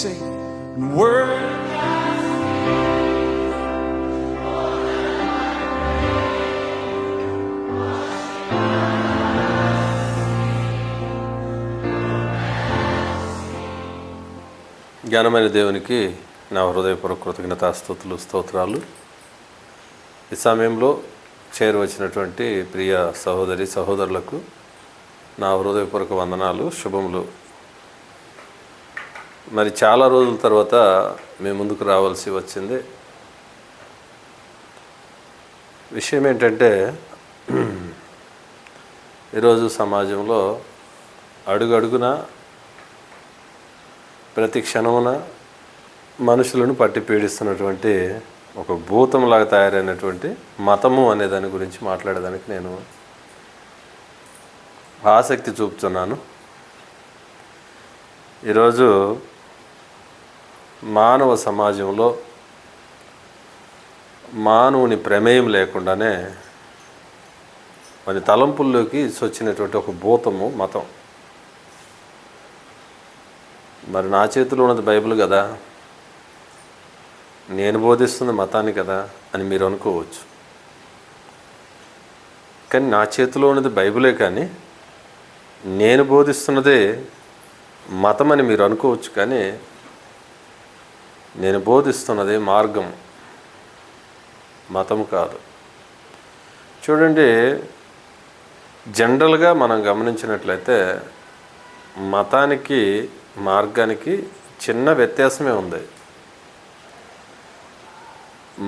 say, word. జ్ఞానమైన దేవునికి నా హృదయపూర్వక కృతజ్ఞతాస్తుతులు స్తోత్రాలు. ఈ సమయంలో చేరువచ్చినటువంటి ప్రియ సహోదరి సహోదరులకు నా హృదయపూర్వక వందనాలు, శుభములు. మరి చాలా రోజుల తర్వాత మేము ముందుకు రావాల్సి వచ్చింది. విషయం ఏంటంటే, ఈరోజు సమాజంలో అడుగడుగున ప్రతి క్షణమున మనుషులను పట్టి పీడిస్తున్నటువంటి ఒక భూతంలాగా తయారైనటువంటి మతము అనే దాని గురించి మాట్లాడేదానికి నేను ఆసక్తి చూపుతున్నాను. ఈరోజు మానవ సమాజంలో మానవుని ప్రమేయం లేకుండానే మన తలంపుల్లోకి వచ్చినటువంటి ఒక భూతము మతం. మరి నా చేతిలో ఉన్నది బైబిల్ కదా, నేను బోధిస్తుంది మతాన్ని కదా అని మీరు అనుకోవచ్చు. కానీ నా చేతిలో ఉన్నది బైబిలే, కానీ నేను బోధిస్తున్నదే మతం అని మీరు అనుకోవచ్చు. కానీ నేను బోధిస్తున్నదే మార్గం, మతం కాదు. చూడండి, జనరల్గా మనం గమనించినట్లయితే మతానికి మార్గానికి చిన్న వ్యత్యాసమే ఉంది.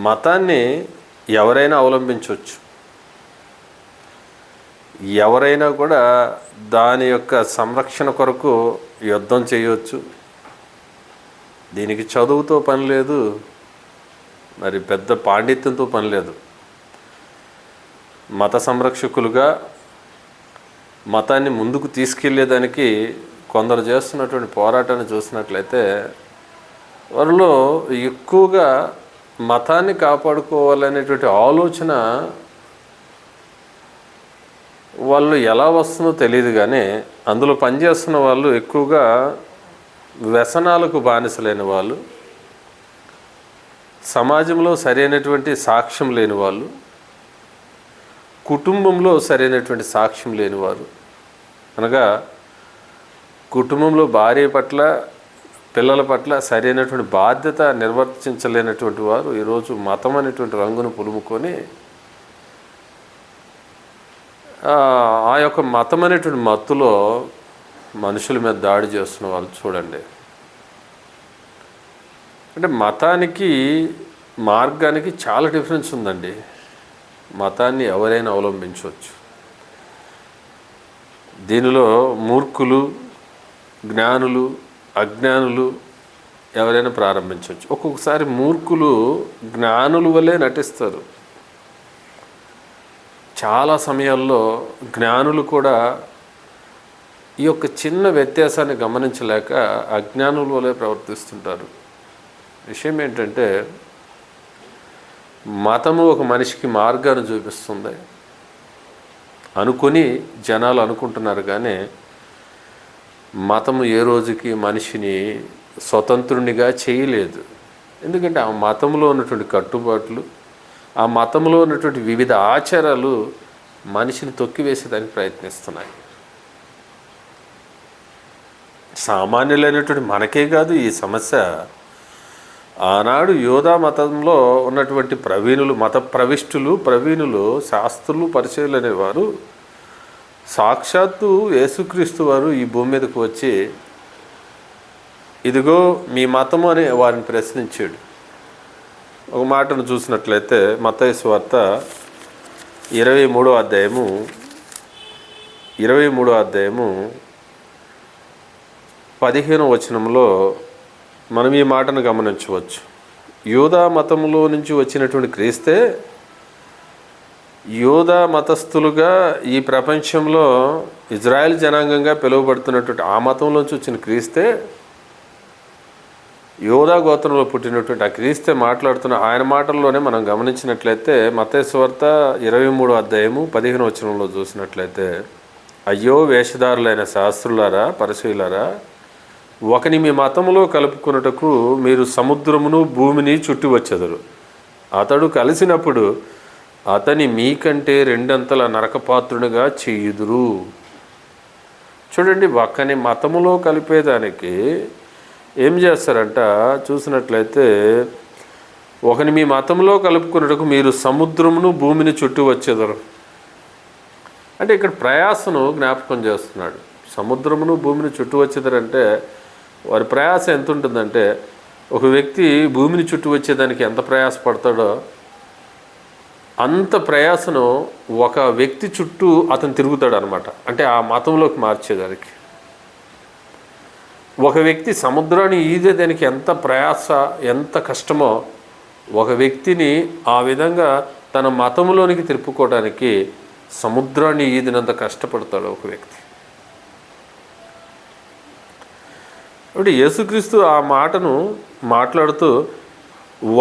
మతాన్ని ఎవరైనా అవలంబించవచ్చు, ఎవరైనా కూడా దాని యొక్క సంరక్షణ కొరకు యుద్ధం చేయవచ్చు. దీనికి చదువుతో పని లేదు, మరి పెద్ద పాండిత్యంతో పని లేదు. మత సంరక్షకులుగా మతాన్ని ముందుకు తీసుకెళ్లేదానికి కొందరు చేస్తున్నటువంటి పోరాటాన్ని చూసినట్లయితే వారిలో ఎక్కువగా మతాన్ని కాపాడుకోవాలనేటువంటి ఆలోచన వాళ్ళు ఎలా వస్తుందో తెలియదు. కానీ అందులో పనిచేస్తున్న వాళ్ళు ఎక్కువగా వ్యసనాలకు బానిసలైన వాళ్ళు, సమాజంలో సరైనటువంటి సాక్ష్యం లేని వాళ్ళు, కుటుంబంలో సరైనటువంటి సాక్ష్యం లేనివారు. అనగా కుటుంబంలో భార్య పట్ల, పిల్లల పట్ల సరైనటువంటి బాధ్యత నిర్వర్తించలేనటువంటి వారు ఈరోజు మతం అనేటువంటి రంగును పులుముకొని ఆ యొక్క మతం అనేటువంటి మత్తులో మనుషుల మీద దాడి చేస్తున్న వాళ్ళు చూడండి. అంటే మతానికి మార్గానికి చాలా డిఫరెన్స్ ఉందండి. మతాన్ని ఎవరైనా అవలంబించవచ్చు. దీనిలో మూర్ఖులు, జ్ఞానులు, అజ్ఞానులు ఎవరైనా ప్రారంభించవచ్చు. ఒక్కొక్కసారి మూర్ఖులు జ్ఞానుల వల్లే నటిస్తారు. చాలా సమయాల్లో జ్ఞానులు కూడా ఈ యొక్క చిన్న వ్యత్యాసాన్ని గమనించలేక అజ్ఞానుల వల్లే ప్రవర్తిస్తుంటారు. విషయం ఏంటంటే, మతము ఒక మనిషికి మార్గాన్ని చూపిస్తుంది అనుకొని జనాలు అనుకుంటున్నారు. కానీ మతము ఏ రోజుకి మనిషిని స్వతంత్రునిగా చేయలేదు. ఎందుకంటే ఆ మతంలో ఉన్నటువంటి కట్టుబాట్లు, ఆ మతంలో ఉన్నటువంటి వివిధ ఆచారాలు మనిషిని తొక్కివేసేదానికి ప్రయత్నిస్తున్నాయి. సామాన్యులైనటువంటి మనకే కాదు ఈ సమస్య. ఆనాడు యోధా మతంలో ఉన్నటువంటి ప్రవీణులు, మత ప్రవీణులు, శాస్త్రులు, పరిచయులు అనేవారు సాక్షాత్తు యేసుక్రీస్తు వారు ఈ భూమి మీదకు వచ్చి, ఇదిగో మీ మతము అని వారిని ప్రశ్నించాడు. ఒక మాటను చూసినట్లయితే మత్తయి సువార్త 23వ అధ్యాయము 15వ వచనంలో మనం ఈ మాటను గమనించవచ్చు. యూదా మతంలో నుంచి వచ్చినటువంటి క్రీస్తే యూదా మతస్థులుగా ఈ ప్రపంచంలో ఇజ్రాయెల్ జనాంగంగా పిలువబడుతున్నటువంటి ఆ మతంలోంచి వచ్చిన క్రీస్తే, యూదా గోత్రంలో పుట్టినటువంటి ఆ క్రీస్తే మాట్లాడుతున్న ఆయన మాటల్లోనే మనం గమనించినట్లయితే మత్తయి సువార్త 23వ అధ్యాయము 15వ వచనంలో చూసినట్లయితే, అయ్యో వేషధారులైన శాస్త్రులారా, పరిసయ్యులారా, ఒకని మీ మతములో కలుపుకొనుటకు మీరు సముద్రమును భూమిని చుట్టి వచ్చెదరు. అతడు కలిసినప్పుడు అతని మీకంటే రెండంతల నరకపాత్రునిగా చేయుదురు. చూడండి, ఒకని మతములో కలిపేదానికి ఏం చేస్తారంట చూసినట్లయితే, ఒకని మీ మతంలో కలుపుకున్నట్టుకు మీరు సముద్రమును భూమిని చుట్టి వచ్చేదరు. అంటే ఇక్కడ ప్రయాసను జ్ఞాపకం చేస్తున్నాడు. సముద్రమును భూమిని చుట్టూ వచ్చేదరంటే వారి ప్రయాస ఎంత ఉంటుందంటే, ఒక వ్యక్తి భూమిని చుట్టూ వచ్చేదానికి ఎంత ప్రయాసపడతాడో అంత ప్రయాసను ఒక వ్యక్తి చుట్టూ అతను తిరుగుతాడు అనమాట. అంటే ఆ మతంలోకి మార్చేదానికి. ఒక వ్యక్తి సముద్రాన్ని ఈదేదానికి ఎంత ప్రయాస, ఎంత కష్టమో ఒక వ్యక్తిని ఆ విధంగా తన మతంలోనికి తిప్పుకోవడానికి సముద్రాన్ని ఈదినంత కష్టపడతాడు ఒక వ్యక్తి. కాబట్టి యేసుక్రీస్తు ఆ మాటను మాట్లాడుతూ,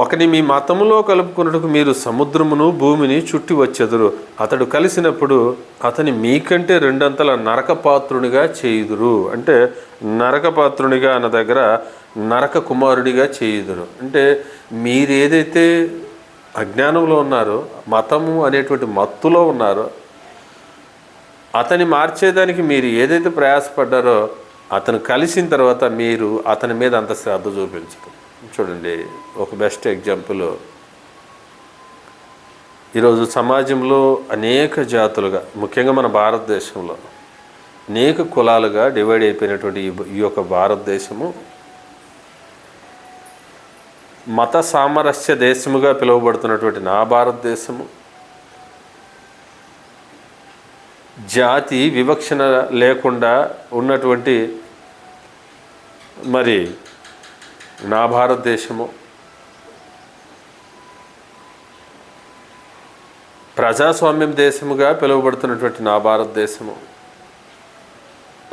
ఒకని మీ మతములో కలుపుకున్నట్టుకు మీరు సముద్రమును భూమిని చుట్టి వచ్చెదరు. అతడు కలిసినప్పుడు అతని మీకంటే రెండంతల నరకపాత్రునిగా చేయుదురు. అంటే నరకపాత్రునిగా అన్న దగ్గర నరక కుమారుడిగా చేయుదురు. అంటే మీరేదైతే అజ్ఞానంలో ఉన్నారో, మతము అనేటువంటి మత్తులో ఉన్నారో, అతని మార్చేదానికి మీరు ఏదైతే ప్రయాసపడ్డారో అతను కలిసిన తర్వాత మీరు అతని మీద అంత శ్రద్ధ చూపించరు. చూడండి, ఒక బెస్ట్ ఎగ్జాంపుల్, ఈరోజు సమాజంలో అనేక జాతులుగా, ముఖ్యంగా మన భారతదేశంలో అనేక కులాలుగా డివైడ్ అయిపోయినటువంటి ఈ యొక్క భారతదేశము మత సామరస్య దేశముగా పిలువబడుతున్నటువంటి నా భారతదేశము, జాతి వివక్షణ లేకుండా ఉన్నటువంటి మరి నా భారతదేశము, ప్రజాస్వామ్యం దేశముగా పిలువబడుతున్నటువంటి నా భారతదేశము,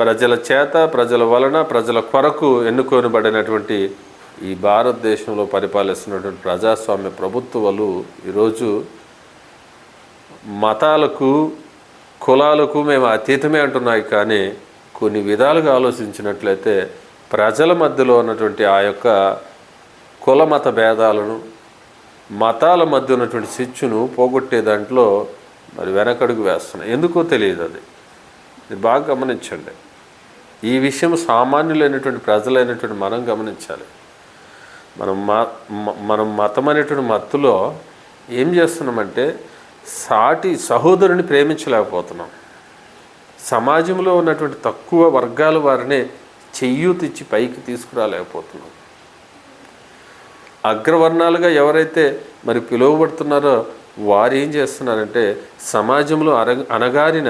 ప్రజల చేత, ప్రజల వలన, ప్రజల కొరకు ఎన్నుకోనబడినటువంటి ఈ భారతదేశంలో పరిపాలిస్తున్నటువంటి ప్రజాస్వామ్య ప్రభుత్వాలు ఈరోజు మతాలకు, కులాలకు మేము అతీతమే అంటున్నాయి. కానీ కొన్ని విధాలుగా ఆలోచించినట్లయితే ప్రజల మధ్యలో ఉన్నటువంటి ఆ యొక్క కుల మత భేదాలను, మతాల మధ్య ఉన్నటువంటి చిచ్చును పోగొట్టే దాంట్లో మరి వెనకడుగు వేస్తున్నాయి. ఎందుకో తెలియదు. అది మీరు బాగా గమనించండి. ఈ విషయం సామాన్యులైనటువంటి ప్రజలైనటువంటి మనం గమనించాలి. మనం మతం అనేటువంటి మత్తులో ఏం చేస్తున్నామంటే సాటి సహోదరుని ప్రేమించలేకపోతున్నాం. సమాజంలో ఉన్నటువంటి తక్కువ వర్గాల వారిని చెయ్యూతిచ్చి పైకి తీసుకురాలేకపోతున్నాం. అగ్రవర్ణాలుగా ఎవరైతే మరి పిలువబడుతున్నారో వారు ఏం చేస్తున్నారంటే సమాజంలో అణగారిన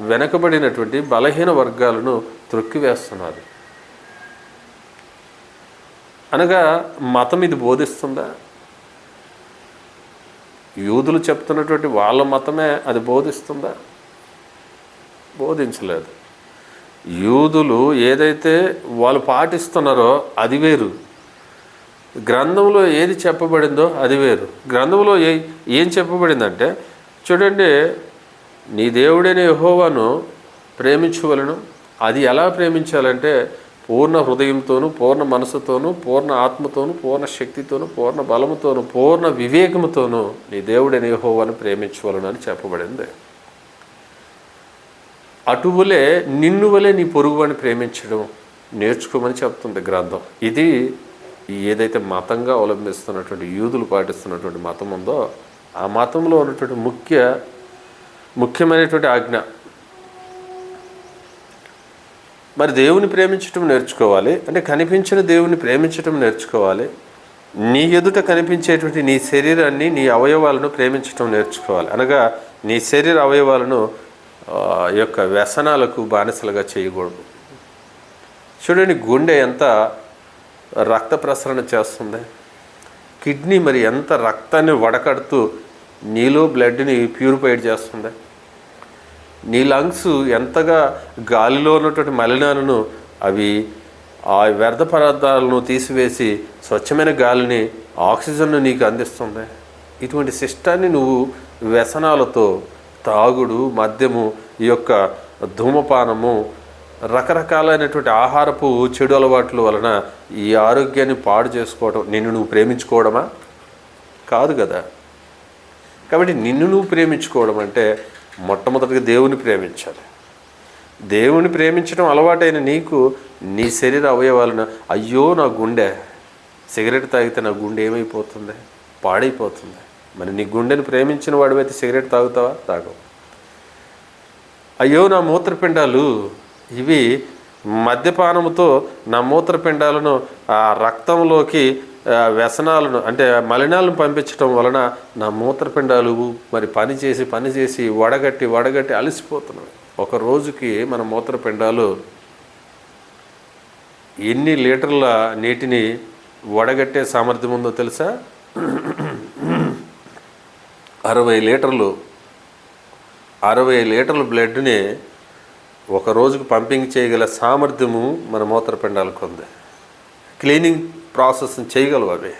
వెనకబడినటువంటి బలహీన వర్గాలను త్రొక్కివేస్తున్నారు. అనగా మతం ఇది బోధిస్తుందా? యూదులు చెప్తున్నటువంటి వాళ్ళ మతమే అది బోధిస్తుందా? బోధించలేదు. యూదులు ఏదైతే వాళ్ళు పాటిస్తున్నారో అది వేరు, గ్రంథంలో ఏది చెప్పబడిందో అది వేరు. గ్రంథంలో ఏం చెప్పబడిందంటే చూడండి, నీ దేవుడైన యెహోవాను ప్రేమించవలను. అది ఎలా ప్రేమించాలంటే పూర్ణ హృదయంతోనూ, పూర్ణ మనసుతోనూ, పూర్ణ ఆత్మతోనూ, పూర్ణ శక్తితోనూ, పూర్ణ బలముతోనూ, పూర్ణ వివేకముతోనూ నీ దేవుడైన యెహోవాను ప్రేమించవలను అని చెప్పబడింది. అటువలే నిన్ను వలే నీ పొరుగువాని ప్రేమించడం నేర్చుకోమని చెప్తుంది గ్రంథం. ఇది ఏదైతే మతంగా అవలంబిస్తున్నటువంటి యూదులు పాటిస్తున్నటువంటి మతం ఉందో ఆ మతంలో ఉన్నటువంటి ముఖ్యమైనటువంటి ఆజ్ఞ. మరి దేవుని ప్రేమించటం నేర్చుకోవాలి అంటే కనిపించిన దేవుని ప్రేమించటం నేర్చుకోవాలి. నీ ఎదుట కనిపించేటువంటి నీ శరీరాన్ని, నీ అవయవాలను ప్రేమించటం నేర్చుకోవాలి. అనగా నీ శరీర అవయవాలను యొక్క వ్యసనాలకు బానిసలుగా చేయకూడదు. చూడండి, గుండె ఎంత రక్త ప్రసరణ చేస్తుంది, కిడ్నీ మరి ఎంత రక్తాన్ని వడకడుతూ నీలో బ్లడ్ని ప్యూరిఫైడ్ చేస్తుంది, నీ లంగ్స్ ఎంతగా గాలిలో ఉన్నటువంటి మలినాలను అవి ఆ వ్యర్థ పదార్థాలను తీసివేసి స్వచ్ఛమైన గాలిని, ఆక్సిజన్ను నీకు అందిస్తుంది. ఇటువంటి సిస్టాన్ని నువ్వు వ్యసనాలతో, తాగుడు, మద్యము, ఈ యొక్క ధూమపానము, రకరకాలైనటువంటి ఆహారపు చెడు అలవాట్ల వలన ఈ ఆరోగ్యాన్ని పాడు చేసుకోవడం నిన్ను నువ్వు ప్రేమించుకోవడమా? కాదు కదా. కాబట్టి నిన్ను నువ్వు ప్రేమించుకోవడం అంటే మొట్టమొదటిగా దేవుని ప్రేమించాలి. దేవుని ప్రేమించడం అలవాటైన నీకు నీ శరీర అవయవాలను, అయ్యో నా గుండె, సిగరెట్ తాగితే నా గుండె ఏమైపోతుంది? పాడైపోతుంది. మరి నీ గుండెని ప్రేమించిన వాడివైతే సిగరెట్ తాగుతావా? తాగవు. అయ్యో నా మూత్రపిండాలు, ఇవి మద్యపానముతో నా మూత్రపిండాలను ఆ రక్తంలోకి వ్యసనాలను అంటే మలినాలను పంపించడం వలన నా మూత్రపిండాలు మరి పనిచేసి వడగట్టి అలసిపోతున్నాయి. ఒక రోజుకి మన మూత్రపిండాలు ఎన్ని లీటర్ల నీటిని వడగట్టే సామర్థ్యం ఉందో తెలుసా? 60 లీటర్లు. 60 లీటర్ల బ్లడ్ని ఒక రోజుకు పంపింగ్ చేయగల సామర్థ్యము మన మూత్రపిండాలకు ఉంది. క్లీనింగ్ ప్రాసెస్ని చేయగలవు అవి.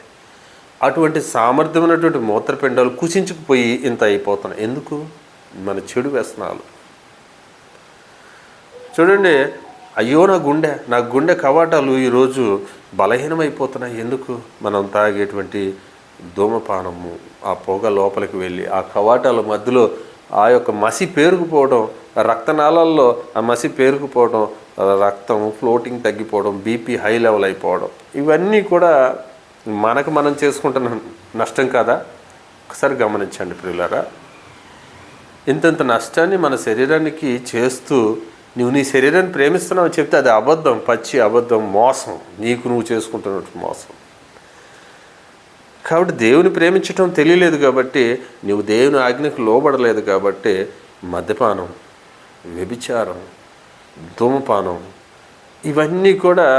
అటువంటి సామర్థ్యం ఉన్నటువంటి మూత్రపిండాలు కుచించుకుపోయి ఇంత అయిపోతున్నాయి. ఎందుకు? మన చెడు వ్యసనాలు. చూడండి, అయ్యో నా గుండె కవాటాలు ఈరోజు బలహీనమైపోతున్నాయి. ఎందుకు? మనం తాగేటువంటి ధూమపానము, ఆ పొగ లోపలికి వెళ్ళి ఆ కవాటాల మధ్యలో ఆ యొక్క మసి పేరుకుపోవడం, రక్తనాళాల్లో ఆ మసి పేరుకుపోవడం, రక్తం ఫ్లోటింగ్ తగ్గిపోవడం, బీపీ హై లెవెల్ అయిపోవడం, ఇవన్నీ కూడా మనకు మనం చేసుకుంటున్న నష్టం కాదా? ఒకసారి గమనించండి ప్రియులారా. ఇంతంత నష్టాన్ని మన శరీరానికి చేస్తూ నువ్వు నీ శరీరాన్ని ప్రేమిస్తున్నావు చెప్తే అది అబద్ధం, పచ్చి అబద్ధం, మోసం, నీకు నువ్వు చేసుకుంటున్నట్టు మోసం. కాబట్టి దేవుని ప్రేమించటం తెలియలేదు కాబట్టి, నువ్వు దేవుని ఆజ్ఞకు లోబడలేదు కాబట్టి మద్యపానం, వ్యభిచారం, ధూమపానం, ఇవన్నీ కూడా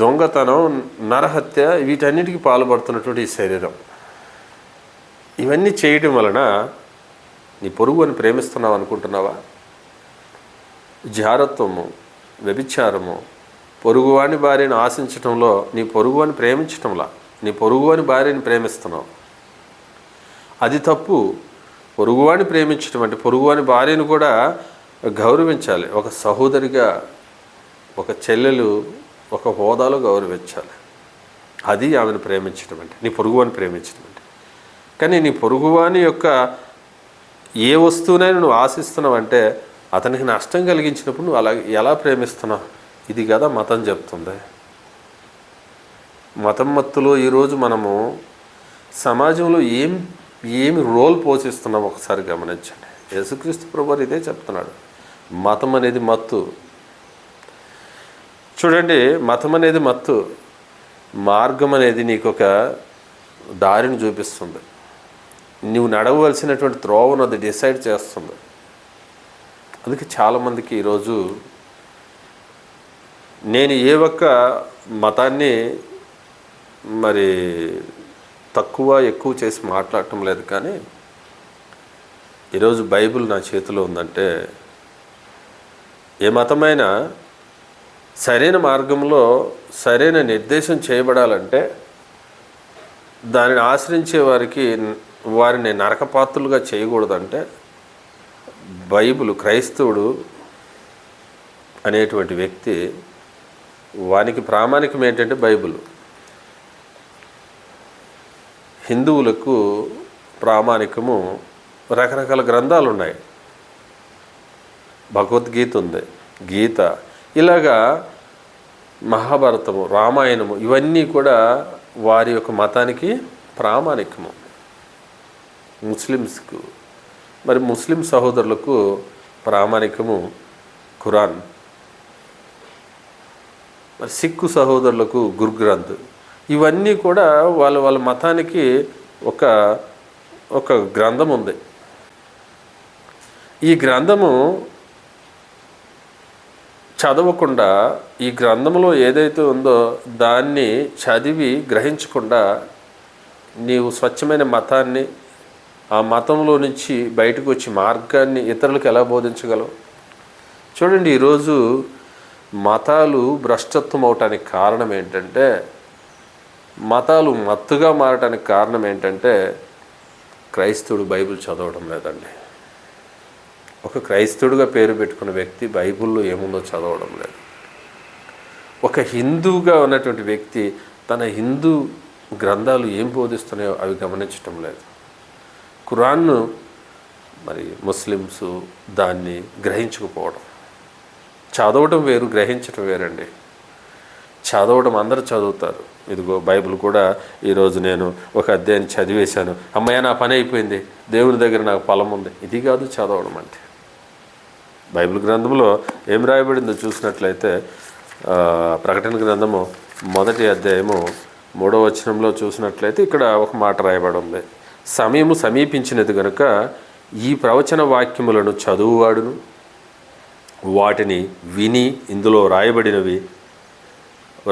దొంగతనం, నరహత్య, వీటన్నిటికీ పాల్పడుతున్నటువంటి ఈ శరీరం. ఇవన్నీ చేయడం వలన నీ పొరుగు అని ప్రేమిస్తున్నావు అనుకుంటున్నావా? జారత్వము, వ్యభిచారము, పొరుగువాని భార్యను ఆశించటంలో నీ పొరుగువాని ప్రేమించటంలా నీ పొరుగువాని భార్యని ప్రేమిస్తున్నావు. అది తప్పు. పొరుగువాని ప్రేమించడం అంటే పొరుగువాని భార్యను కూడా గౌరవించాలి. ఒక సహోదరిగా, ఒక చెల్లెలు, ఒక హోదాలో గౌరవించాలి. అది ఆమెను ప్రేమించడం అంటే, నీ పొరుగువాని ప్రేమించడం అంటే. కానీ నీ పొరుగువాని యొక్క ఏ వస్తువునైనా నువ్వు ఆశిస్తున్నావు అంటే అతనికి నష్టం కలిగించినప్పుడు నువ్వు అలా ఎలా ప్రేమిస్తున్నావు? ఇది కదా మతం చెప్తుంది. మతం మత్తులో ఈరోజు మనము సమాజంలో ఏమి రోల్ పోషిస్తున్నాం ఒకసారి గమనించండి. యేసుక్రీస్తు ప్రభువు ఇదే చెప్తున్నాడు. మతం అనేది మత్తు. చూడండి, మతం అనేది మత్తు. మార్గం అనేది నీకు ఒక దారిని చూపిస్తుంది. నువ్వు నడవలసినటువంటి త్రోవను అది డిసైడ్ చేస్తుంది. అందుకే చాలామందికి ఈరోజు నేను ఏ ఒక్క మతాన్ని మరి తక్కువ ఎక్కువ చేసి మాట్లాడటం లేదు, కానీ ఈరోజు బైబిల్ నా చేతిలో ఉందంటే ఏ మతమైనా సరైన మార్గంలో సరైన నిర్దేశం చేయబడాలంటే దానిని ఆశ్రయించే వారిని నరకపాత్రులుగా చేయకూడదంటే బైబిల్, క్రైస్తవుడు అనేటువంటి వ్యక్తి వానికి ప్రామాణికం ఏంటంటే బైబిల్. హిందువులకు ప్రామాణికము రకరకాల గ్రంథాలు ఉన్నాయి. భగవద్గీత ఉంది, గీత, ఇలాగా మహాభారతము, రామాయణము, ఇవన్నీ కూడా వారి యొక్క మతానికి ప్రామాణికము. ముస్లిమ్స్కు మరి ముస్లిం సహోదరులకు ప్రామాణికము ఖురాన్, మరి సిక్కు సహోదరులకు గురు గ్రంథ్. ఇవన్నీ కూడా వాళ్ళ మతానికి ఒక గ్రంథం ఉంది. ఈ గ్రంథము చదవకుండా, ఈ గ్రంథంలో ఏదైతే ఉందో దాన్ని చదివి గ్రహించకుండా నీవు స్వచ్ఛమైన మతాన్ని, ఆ మతంలో నుంచి బయటకు వచ్చి మార్గాన్ని ఇతరులకు ఎలా బోధించగలవు? చూడండి, ఈరోజు మతాలు భ్రష్టత్వం అవటానికి కారణం ఏంటంటే, మతాలు మత్తుగా మారటానికి కారణం ఏంటంటే క్రైస్తవుడు బైబిల్ చదవడం లేదండి. ఒక క్రైస్తవుడిగా పేరు పెట్టుకున్న వ్యక్తి బైబిల్లో ఏముందో చదవడం లేదు. ఒక హిందువుగా ఉన్నటువంటి వ్యక్తి తన హిందూ గ్రంథాలు ఏం బోధిస్తున్నాయో అవి గమనించటం లేదు. ఖురాన్ను మరి ముస్లిమ్స్ దాన్ని గ్రహించకపోవడం. చదవటం వేరు, గ్రహించటం వేరండి. చదవడం అందరూ చదువుతారు. ఇదిగో బైబిల్ కూడా ఈరోజు నేను ఒక అధ్యాయం చదివేశాను, అమ్మయ్య నా పని అయిపోయింది, దేవుని దగ్గర నాకు ఫలం ఉంది. ఇది కాదు చదవడం అంటే. బైబిల్ గ్రంథంలో ఏం రాయబడిందో చూసినట్లయితే ప్రకటన గ్రంథము 1వ అధ్యాయము 3వ వచనంలో చూసినట్లయితే ఇక్కడ ఒక మాట రాయబడి ఉంది. సమయము సమీపించినది కనుక ఈ ప్రవచన వాక్యములను చదువువాడును వాటిని విని ఇందులో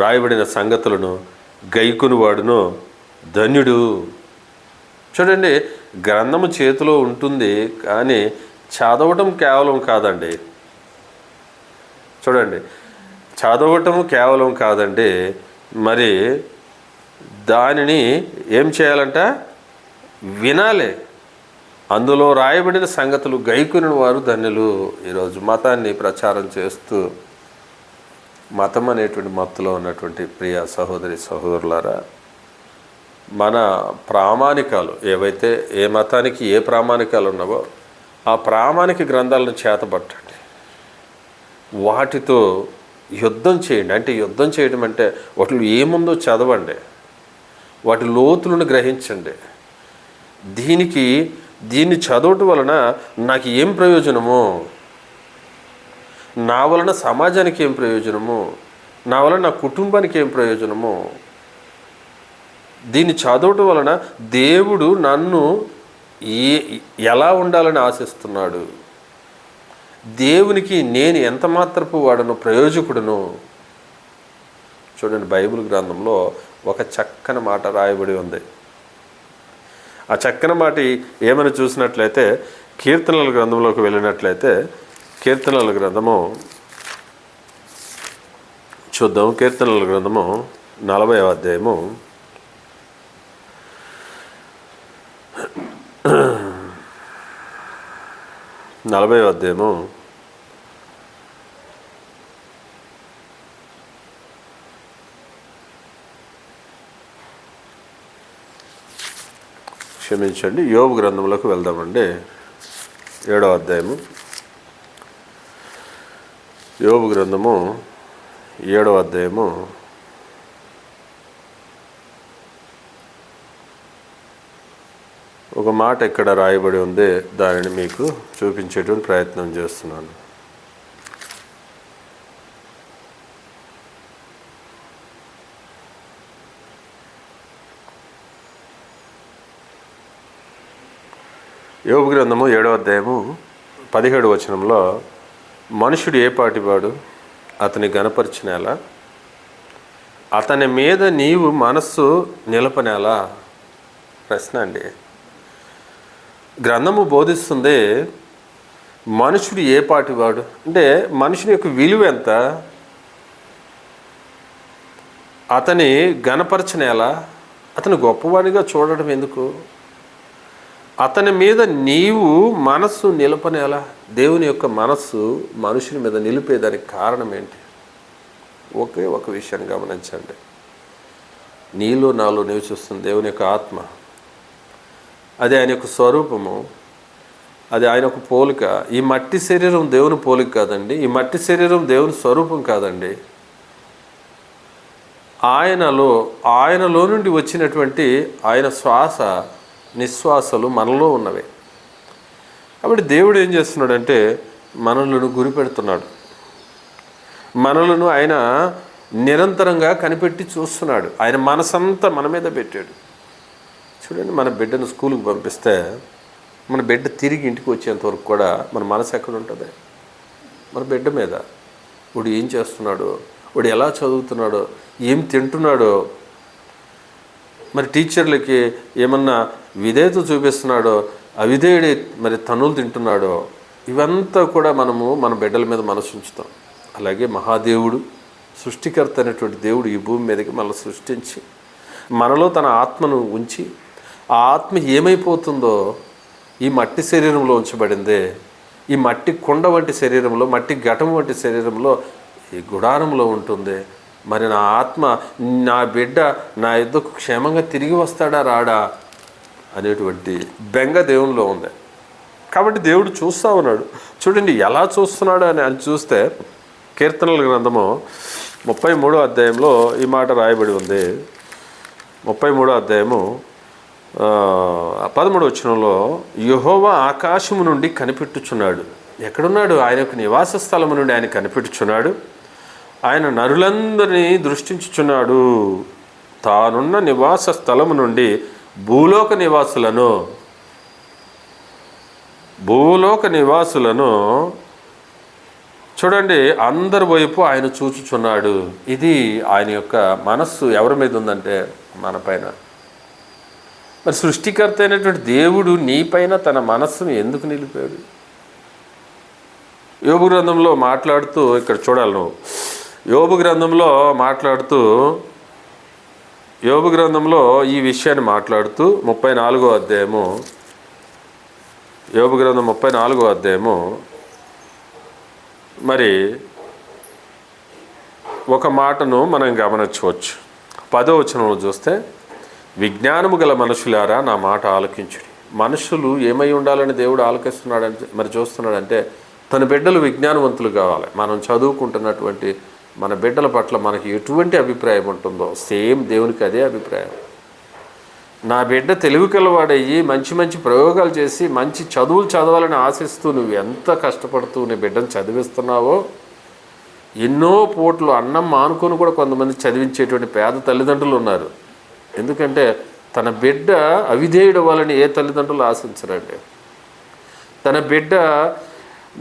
రాయబడిన సంగతులను గైకొనువాడును ధన్యుడు. చూడండి, గ్రంథము చేతిలో ఉంటుంది కానీ చదవటం కేవలం కాదండి. చూడండి, చదవటం కేవలం కాదండి, మరి దానిని ఏం చేయాలంట? వినాలి. అందులో రాయబడిన సంగతులు గైకొనిన వారు ధన్యులు. ఈరోజు మతాన్ని ప్రచారం చేస్తూ మతం అనేటువంటి మత్తులో ఉన్నటువంటి ప్రియ సహోదరి సహోదరులారా, మన ప్రామాణికాలు ఏవైతే, ఏ మతానికి ఏ ప్రామాణికాలు ఉన్నావో ఆ ప్రామాణిక గ్రంథాలను చేతబట్టండి, వాటితో యుద్ధం చేయండి. అంటే యుద్ధం చేయడం అంటే వాటిలో ఏముందో చదవండి, వాటి లోతులను గ్రహించండి. దీన్ని చదవటం వలన నాకు ఏం ప్రయోజనము, నా వలన సమాజానికి ఏం ప్రయోజనము, నా వలన నా కుటుంబానికి ఏం ప్రయోజనము, దీన్ని చదవటం వలన దేవుడు నన్ను ఎలా ఉండాలని ఆశిస్తున్నాడు, దేవునికి నేను ఎంత మాత్రపు వాడను, ప్రయోజకుడును. చూడండి, బైబిల్ గ్రంథంలో ఒక చక్కని మాట రాయబడి ఉంది. ఆ చక్కని మాట ఏమని చూసినట్లయితే కీర్తనల గ్రంథంలోకి వెళ్ళినట్లయితే కీర్తనల గ్రంథము చూద్దాం. కీర్తనల గ్రంథము 40వ అధ్యాయము 40వ అధ్యాయము 7వ యోబు గ్రంథంలోకి వెళ్దామండి. 7వ అధ్యాయము యోబు గ్రంథము 7వ అధ్యాయము ఒక మాట ఇక్కడ రాయబడి ఉంది, దానిని మీకు చూపించేటువంటి ప్రయత్నం చేస్తున్నాను. యోబు గ్రంథము 7వ అధ్యాయము 17వ వచనంలో, మనుషుడు ఏ పాటివాడు, అతని గణపరిచినేలా, అతని మీద నీవు మనస్సు నిలపనేలా. ప్రశ్న అండి. గ్రంథము బోధిస్తుంది మనుషుడు ఏ పాటివాడు అంటే మనుషుని యొక్క విలువ ఎంత, అతని గణపరచనేలా, అతను గొప్పవాడిగా చూడడం ఎందుకు, అతని మీద నీవు మనస్సు నిలపనేలా. దేవుని యొక్క మనస్సు మనుషుని మీద నిలిపేదానికి కారణం ఏంటి? ఒకే ఒక విషయాన్ని గమనించండి. నీలో నాలో నివసిస్తుంది దేవుని యొక్క ఆత్మ. అది ఆయన యొక్క స్వరూపము, అది ఆయన యొక్క పోలిక. ఈ మట్టి శరీరం దేవుని పోలిక కాదండి, ఈ మట్టి శరీరం దేవుని స్వరూపం కాదండి. ఆయనలో నుండి వచ్చినటువంటి ఆయన శ్వాస నిశ్వాసలు మనలో ఉన్నవే. కాబట్టి దేవుడు ఏం చేస్తున్నాడంటే మనలను గురిపెడుతున్నాడు, మనలను ఆయన నిరంతరంగా కనిపెట్టి చూస్తున్నాడు. ఆయన మనసంతా మన మీద పెట్టాడు. చూడండి, మన బిడ్డను స్కూల్కి పంపిస్తే మన బిడ్డ తిరిగి ఇంటికి వచ్చేంత వరకు కూడా మన మనసు ఎక్కడ ఉంటుంది? మన బిడ్డ మీద. వాడు ఏం చేస్తున్నాడో, వాడు ఎలా చదువుతున్నాడో, ఏం తింటున్నాడో, మరి టీచర్లకి ఏమన్నా విధేయత చూపిస్తున్నాడో, అవిధేయుడి మరి తనులు తింటున్నాడో, ఇవంతా కూడా మనము మన బిడ్డల మీద మనసు ఉంచుతాం. అలాగే మహాదేవుడు, సృష్టికర్త అయినటువంటి దేవుడు ఈ భూమి మీదకి మనల్ని సృష్టించి మనలో తన ఆత్మను ఉంచి, ఆ ఆత్మ ఏమైపోతుందో ఈ మట్టి శరీరంలో ఉంచబడిందే ఈ మట్టి కుండ వంటి శరీరంలో, మట్టి ఘటం వంటి శరీరంలో ఈ గుడారంలో ఉంటుంది. మరి నా ఆత్మ, నా బిడ్డ నా యుద్ధకు క్షేమంగా తిరిగి వస్తాడా రాడా అనేటువంటి బెంగ దేవునిలో ఉంది. కాబట్టి దేవుడు చూస్తూ ఉన్నాడు. చూడండి ఎలా చూస్తున్నాడు అని చూస్తే కీర్తనల గ్రంథము 33వ అధ్యాయంలో ఈ మాట రాయబడి ఉంది. 33వ అధ్యాయము 13వ వచనంలో, యెహోవా ఆకాశము నుండి కనిపెట్టుచున్నాడు. ఎక్కడున్నాడు? ఆయన యొక్క నివాస స్థలము నుండి ఆయన కనిపెట్టుచున్నాడు. ఆయన నరులందరినీ దృష్టించుచున్నాడు. తానున్న నివాస స్థలము నుండి భూలోక నివాసులను చూడండి అందరి వైపు ఆయన చూచుచున్నాడు. ఇది ఆయన యొక్క మనస్సు ఎవరి మీద ఉందంటే మన పైన. మరి సృష్టికర్త అయినటువంటి దేవుడు నీ పైన తన మనస్సును ఎందుకు నిలిపాడు? యోబు గ్రంథంలో మాట్లాడుతూ, ఇక్కడ చూడాలి నువ్వు, యోబు గ్రంథంలో ఈ విషయాన్ని మాట్లాడుతూ 34వ అధ్యాయము, యోబు గ్రంథం 34వ అధ్యాయము మరి ఒక మాటను మనం గమనించవచ్చు. 10వ వచనంలో చూస్తే, విజ్ఞానము గల మనుషులారా నా మాట ఆలకించుడి. మనుషులు ఏమై ఉండాలని దేవుడు ఆలకిస్తున్నాడంటే, మరి చూస్తున్నాడంటే తన బిడ్డలు విజ్ఞానవంతులు కావాలి. మనం చదువుకుంటున్నటువంటి మన బిడ్డల పట్ల మనకి ఎటువంటి అభిప్రాయం ఉంటుందో సేమ్ దేవునికి అదే అభిప్రాయం. నా బిడ్డ తెలివి కలవాడయ్యి మంచి మంచి ప్రయోగాలు చేసి మంచి చదువులు చదవాలని ఆశిస్తూ నువ్వు ఎంత కష్టపడుతూ నీ బిడ్డను చదివిస్తున్నావో, ఎన్నో పూటలు అన్నం మానుకొని కూడా కొంతమంది చదివించేటువంటి పేద తల్లిదండ్రులు ఉన్నారు. ఎందుకంటే తన బిడ్డ అవిధేయుడు అవ్వాలని ఏ తల్లిదండ్రులు ఆశించరండి. తన బిడ్డ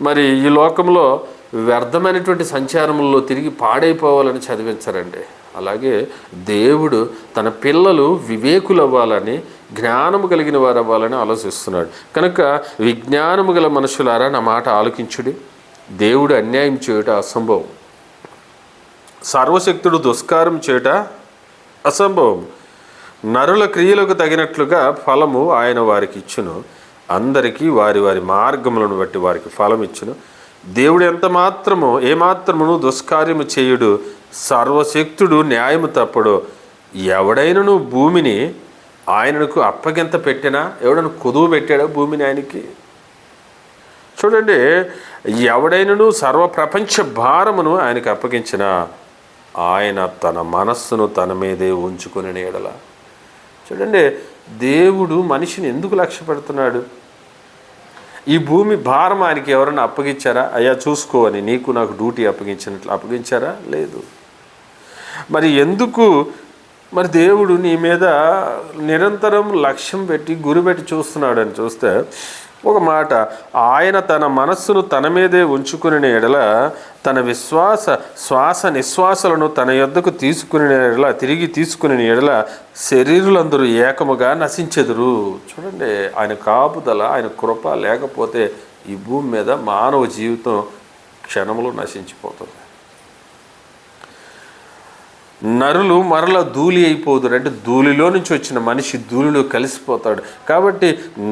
మరి ఈ లోకంలో వ్యర్థమైనటువంటి సంచారంలో తిరిగి పాడైపోవాలని చదివించరండి. అలాగే దేవుడు తన పిల్లలు వివేకులు అవ్వాలని, జ్ఞానము కలిగిన వారు అవ్వాలని ఆలోచిస్తున్నాడు. కనుక విజ్ఞానము గల మనుషులారా నా మాట ఆలకించుడి. దేవుడు అన్యాయం చేయుట అసంభవం, సర్వశక్తుడు దుష్కారం చేయుట అసంభవం. నరుల క్రియలకు తగినట్లుగా ఫలము ఆయన వారికి ఇచ్చును. అందరికీ వారి వారి మార్గములను బట్టి వారికి ఫలం ఇచ్చును. దేవుడు ఏమాత్రమును దుష్కార్యము చేయుడు. సర్వశక్తుడు న్యాయము తప్పడు. ఎవడైనను భూమిని ఆయనకు అప్పగింత పెట్టినా, ఎవడైనా కొదువు పెట్టాడా భూమిని ఆయనకి? చూడండి, ఎవడైనను సర్వ ప్రపంచ భారమును ఆయనకు అప్పగించిన ఆయన తన మనస్సును తన మీదే ఉంచుకుని ఎడల. చూడండి, దేవుడు మనిషిని ఎందుకు లక్ష్య పెడుతున్నాడు? ఈ భూమి భారం ఆయనకి ఎవరైనా అప్పగించారా? అయ్యా చూసుకోవని నీకు నాకు డ్యూటీ అప్పగించినట్లు అప్పగించారా? లేదు. మరి ఎందుకు మరి దేవుడు నీ మీద నిరంతరం లక్ష్యం పెట్టి గురిపెట్టి చూస్తున్నాడు అని చూస్తే ఒక మాట, ఆయన తన మనస్సును తన మీదే ఉంచుకుని ఎడల తన శ్వాస నిశ్వాసలను తన యొద్దకు తిరిగి తీసుకుని ఎడల శరీరులందరూ ఏకముగా నశించెదరు. చూడండి, ఆయన కాపుదల, ఆయన కృప లేకపోతే ఈ భూమి మీద మానవ జీవితం క్షణంలో నశించిపోతుంది. నరులు మరల ధూళి అయిపోదురు, అంటే ధూళిలో నుంచి వచ్చిన మనిషి ధూళిలో కలిసిపోతాడు. కాబట్టి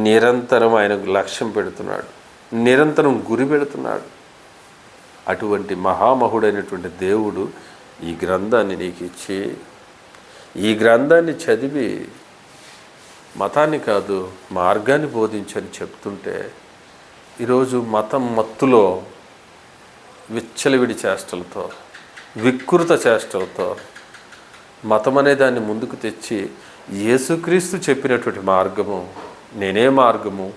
నిరంతరం ఆయనకు లక్ష్యం పెడుతున్నాడు, నిరంతరం గురి పెడుతున్నాడు. అటువంటి మహామహుడైనటువంటి దేవుడు ఈ గ్రంథాన్ని నీకు ఇచ్చి, ఈ గ్రంథాన్ని చదివి మతాన్ని కాదు మార్గాన్ని బోధించని చెప్తుంటే, ఈరోజు మతం మత్తులో విచ్చలవిడి చేష్టలతో, వికృత చేష్టలతో మతం అనే దాన్ని ముందుకు తెచ్చి యేసుక్రీస్తు చెప్పినటువంటి మార్గము, నేనే మార్గము,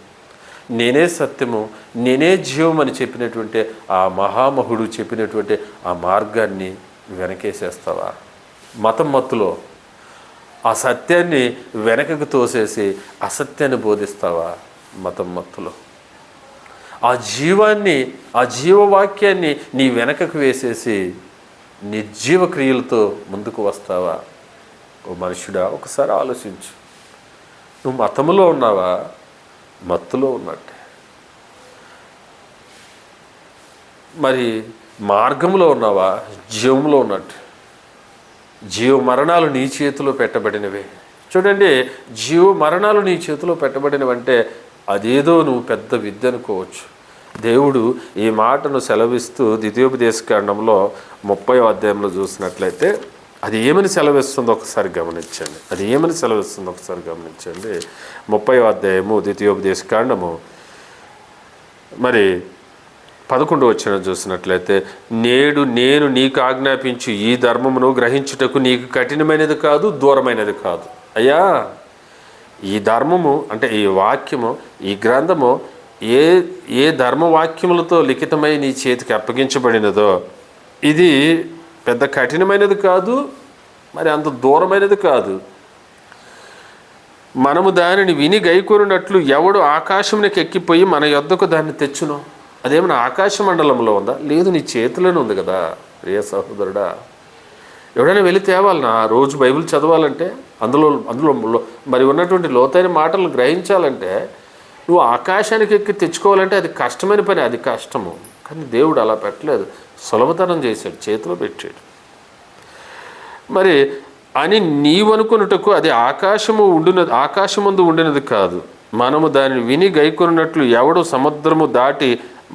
నేనే సత్యము, నేనే జీవం అని చెప్పినటువంటి ఆ మహామహుడు చెప్పినటువంటి ఆ మార్గాన్ని వెనకేసేస్తావా? మతం మత్తులో ఆ సత్యాన్ని వెనకకు తోసేసి అసత్యాన్ని బోధిస్తావా? మతం మత్తులో ఆ జీవవాక్యాన్ని నీ వెనకకు వేసేసి నిర్జీవ క్రియలతో ముందుకు వస్తావా? ఓ మనుషుడా, ఒకసారి ఆలోచించు. నువ్వు మతములో ఉన్నావా? మత్తులో ఉన్నట్టే. మరి మార్గంలో ఉన్నావా? జీవంలో ఉన్నట్టు. జీవ మరణాలు నీ చేతిలో పెట్టబడినవే. చూడండి, జీవ మరణాలు నీ చేతిలో పెట్టబడినవంటే అదేదో నువ్వు పెద్ద విద్య అనుకోవచ్చు. దేవుడు ఈ మాటను సెలవిస్తూ ద్వితీయోపదేశకాండంలో 30వ అధ్యాయంలో చూసినట్లయితే అది ఏమని సెలవిస్తుందో ఒకసారి గమనించండి. 30వ అధ్యాయము ద్వితీయోపదేశకాండము మరి 11వ వచనం చూసినట్లయితే, నేడు నేను నీకు ఆజ్ఞాపించి ఈ ధర్మమును గ్రహించుటకు నీకు కఠినమైనది కాదు, దూరమైనది కాదు. అయ్యా, ఈ ధర్మము అంటే ఈ వాక్యము, ఈ గ్రంథము ఏ ధర్మవాక్యములతో లిఖితమై నీ చేతికి అప్పగించబడినదో ఇది పెద్ద కఠినమైనది కాదు, మరి అంత దూరమైనది కాదు. మనము దానిని విని గైకొనున్నట్లు ఎవడు ఆకాశమునికి ఎక్కిపోయి మన యొద్దకు దాన్ని తెచ్చును? అదేమన్నా ఆకాశ మండలంలో ఉందా? లేదు, నీ చేతిలోనే ఉంది కదా ప్రియ సహోదరుడా. ఎవడైనా వెళ్ళి తేవాలన్నా రోజు బైబిల్ చదవాలంటే, అందులో మరి ఉన్నటువంటి లోతైన మాటలను గ్రహించాలంటే నువ్వు ఆకాశానికి ఎక్కి తెచ్చుకోవాలంటే అది కష్టమైన పని, అది కష్టము. కానీ దేవుడు అలా పెట్టలేదు, సులభతరం చేశాడు, చేతిలో పెట్టాడు. మరి అని నీవనుకున్నటకు అది ఆకాశమందు ఉండినది కాదు. మనము దానిని విని గైకొనున్నట్లు ఎవడు సముద్రము దాటి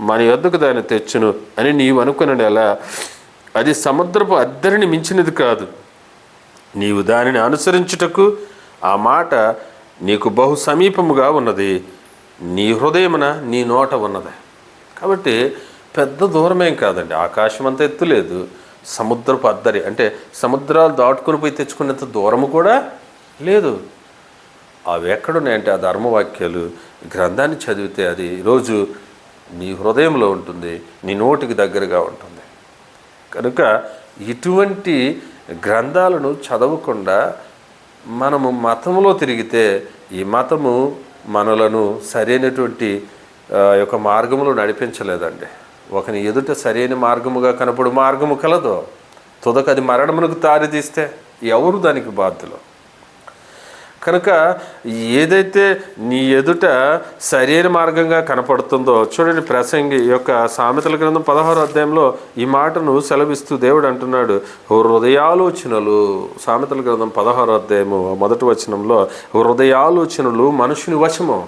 మన యొద్దకు దాన్ని తెచ్చును అని నీవు అనుకున్నాడు. ఎలా? అది సముద్రపు అద్దరిని మించినది కాదు. నీవు దానిని అనుసరించుటకు ఆ మాట నీకు బహు సమీపముగా ఉన్నది, నీ హృదయమున నీ నోట ఉన్నది. కాబట్టి పెద్ద దూరమేం కాదండి, ఆకాశం అంత ఎత్తు లేదు, సముద్రపు అద్దరి అంటే సముద్రాలు దాటుకుని పోయి తెచ్చుకునేంత దూరము కూడా లేదు. అవి ఎక్కడున్నాయంటే ఆ ధర్మవాక్యాలు గ్రంథాన్ని చదివితే అది ఈరోజు నీ హృదయంలో ఉంటుంది, నీ నోటికి దగ్గరగా ఉంటుంది. కనుక ఇటువంటి గ్రంథాలను చదవకుండా మనము మతంలో తిరిగితే ఈ మతము మనలను సరైనటువంటి యొక్క మార్గములో నడిపించలేదండి. ఒకని ఎదుట సరైన మార్గముగా కనపడు మార్గము కలదో తుదకది మరణమునకు తారితీస్తే ఎవరు దానికి బాధ్యులు? కనుక ఏదైతే నీ ఎదుట సరైన మార్గంగా కనపడుతుందో చూడండి. ప్రసంగి యొక్క సామెతల గ్రంథం 16వ అధ్యాయంలో ఈ మాటను సెలవిస్తూ దేవుడు అంటున్నాడు, హృదయాలోచనలు. సామెతల గ్రంథం 16వ అధ్యాయము 1వ వచనంలో, హృదయాలోచనలు మనుషుని వశము.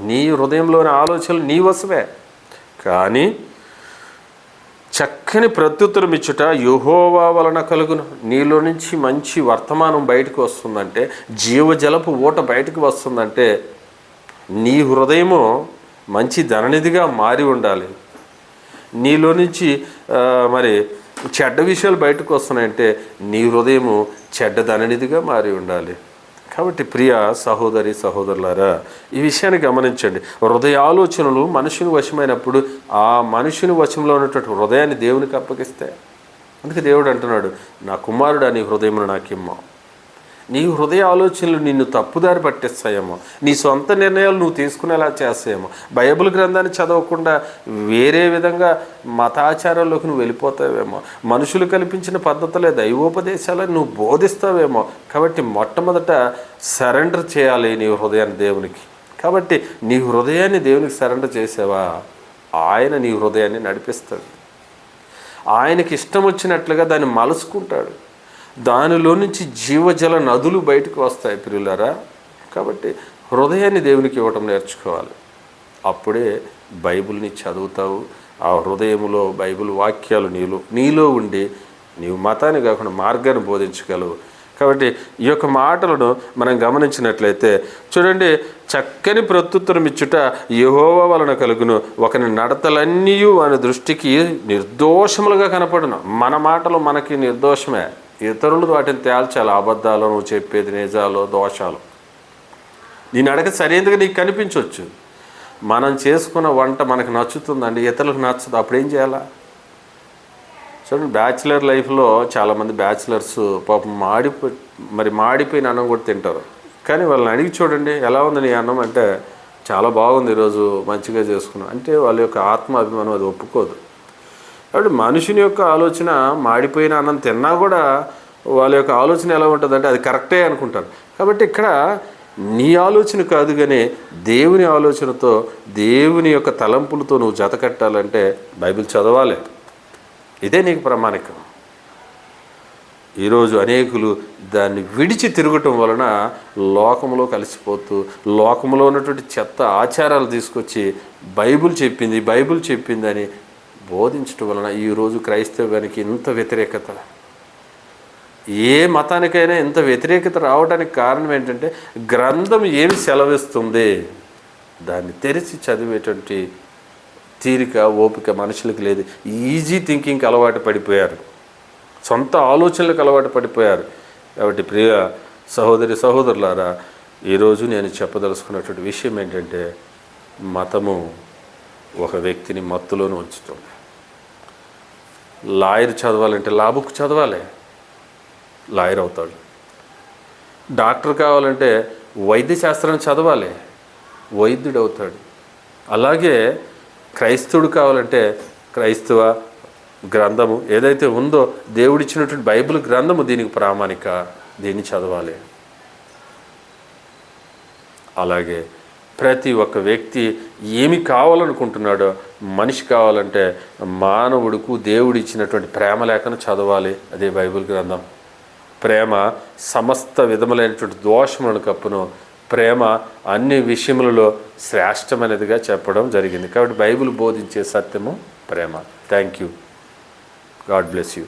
నీ హృదయంలోని ఆలోచనలు నీ వశమే, కానీ చక్కని ప్రత్యుత్తరం ఇచ్చుట యెహోవా వలన కలుగును. నీలో నుంచి మంచి వర్తమానం బయటకు వస్తుందంటే, జీవజలపు ఊట బయటకు వస్తుందంటే నీ హృదయము మంచి ధననిధిగా మారి ఉండాలి. నీలో నుంచి మరి చెడ్డ విషయాలు బయటకు వస్తున్నాయంటే నీ హృదయము చెడ్డ ధననిధిగా మారి ఉండాలి. కాబట్టి ప్రియ సహోదరి సహోదరులారా, ఈ విషయాన్ని గమనించండి. హృదయ ఆలోచనలు మనుషుని వశమైనప్పుడు ఆ మనుషుని వశంలో ఉన్నటువంటి హృదయాన్ని దేవునికి అప్పగిస్తే, అందుకే దేవుడు అంటున్నాడు, నా కుమారుడా నీ హృదయమును నాకిమ్మా. నీ హృదయ ఆలోచనలు నిన్ను తప్పుదారి పట్టిస్తాయేమో, నీ సొంత నిర్ణయాలు నువ్వు తీసుకునేలా చేస్తాయేమో, బైబిల్ గ్రంథాన్ని చదవకుండా వేరే విధంగా మతాచారాల్లోకి నువ్వు వెళ్ళిపోతావేమో, మనుషులు కల్పించిన పద్ధతులే దైవోపదేశాలను నువ్వు బోధిస్తావేమో. కాబట్టి మొట్టమొదట సరెండర్ చేయాలి నీ హృదయాన్ని దేవునికి. కాబట్టి నీ హృదయాన్ని దేవునికి సరెండర్ చేసావా, ఆయన నీ హృదయాన్ని నడిపిస్తాడు. ఆయనకి ఇష్టం వచ్చినట్లుగా దాన్ని మలుచుకుంటాడు. దానిలో నుంచి జీవజల నదులు బయటకు వస్తాయి ప్రియులారా. కాబట్టి హృదయాన్ని దేవునికి ఇవ్వటం నేర్చుకోవాలి. అప్పుడే బైబిల్ని చదువుతావు. ఆ హృదయంలో బైబిల్ వాక్యాలు నీలో ఉండి నీవు మతాన్ని కాకుండా మార్గాన్ని బోధించగలవు. కాబట్టి ఈ యొక్క మాటలను మనం గమనించినట్లయితే చూడండి, చక్కని ప్రత్యుత్తరం ఇచ్చుట యెహోవా వలన కలుగును, ఒకని నడతలన్నీ వాని దృష్టికి నిర్దోషములుగా కనపడును. మన మాటలు మనకి నిర్దోషమే, ఇతరులు వాటిని తేల్చాలి. అబద్ధాలు, నువ్వు చెప్పేది నిజాలు, దోషాలు. నీ నడక సరైనదిగా నీకు కనిపించవచ్చు. మనం చేసుకున్న వంట మనకు నచ్చుతుందండి, ఇతరులకు నచ్చదు, అప్పుడేం చేయాలా? చూడండి, బ్యాచిలర్ లైఫ్లో చాలామంది బ్యాచిలర్స్ పాపం మాడిపోయిన అన్నం కూడా తింటారు. కానీ వాళ్ళని అడిగి చూడండి, ఎలా ఉంది నీ అన్నం అంటే, చాలా బాగుంది, ఈరోజు మంచిగా చేసుకున్నాం అంటే వాళ్ళ యొక్క ఆత్మాభిమానం అది ఒప్పుకోదు. కాబట్టి మనుషుని యొక్క ఆలోచన మాడిపోయిన అన్నం తిన్నా కూడా వాళ్ళ యొక్క ఆలోచన ఎలా ఉంటుందంటే అది కరెక్టే అనుకుంటారు. కాబట్టి ఇక్కడ నీ ఆలోచన కాదు కానీ దేవుని ఆలోచనతో, దేవుని యొక్క తలంపులతో నువ్వు జత కట్టాలంటే బైబిల్ చదవాలి. ఇదే నీకు ప్రామాణికం. ఈరోజు అనేకులు దాన్ని విడిచి తిరగటం వలన లోకంలో కలిసిపోతూ లోకంలో ఉన్నటువంటి చెత్త ఆచారాలు తీసుకొచ్చి బైబిల్ చెప్పిందని బోధించడం వలన ఈరోజు క్రైస్తవానికి ఇంత వ్యతిరేకత, ఏ మతానికైనా ఇంత వ్యతిరేకత రావడానికి కారణం ఏంటంటే గ్రంథం ఏమి సెలవిస్తుంది దాన్ని తెరిచి చదివేటువంటి తీరిక ఓపిక మనుషులకు లేదు. ఈజీ థింకింగ్కి అలవాటు పడిపోయారు, సొంత ఆలోచనలకు అలవాటు పడిపోయారు. కాబట్టి ప్రియ సహోదరులారా, ఈరోజు నేను చెప్పదలుచుకున్నటువంటి విషయం ఏంటంటే మతము ఒక వ్యక్తిని మత్తులోనే ఉంచుతుంది. లాయర్ చదవాలంటే లా బుక్ చదవాలి, లాయర్ అవుతాడు. డాక్టర్ కావాలంటే వైద్య శాస్త్రాన్ని చదవాలి, వైద్యుడు అవుతాడు. అలాగే క్రైస్తవుడు కావాలంటే క్రైస్తవ గ్రంథము ఏదైతే ఉందో దేవుడిచ్చినటువంటి బైబిల్ గ్రంథము దీనికి ప్రామాణిక, దీన్ని చదవాలి. అలాగే ప్రతి ఒక్క వ్యక్తి ఏమి కావాలనుకుంటున్నాడో, మనిషి కావాలంటే మానవుడికి దేవుడు ఇచ్చినటువంటి ప్రేమ లేఖను చదవాలి, అదే బైబిల్ గ్రంథం. ప్రేమ సమస్త విధములైనటువంటి దోషములను కప్పును, ప్రేమ అన్ని విషయములలో శ్రేష్టమైనదిగా చెప్పడం జరిగింది. కాబట్టి బైబిల్ బోధించే సత్యము ప్రేమ. Thank you. God bless you.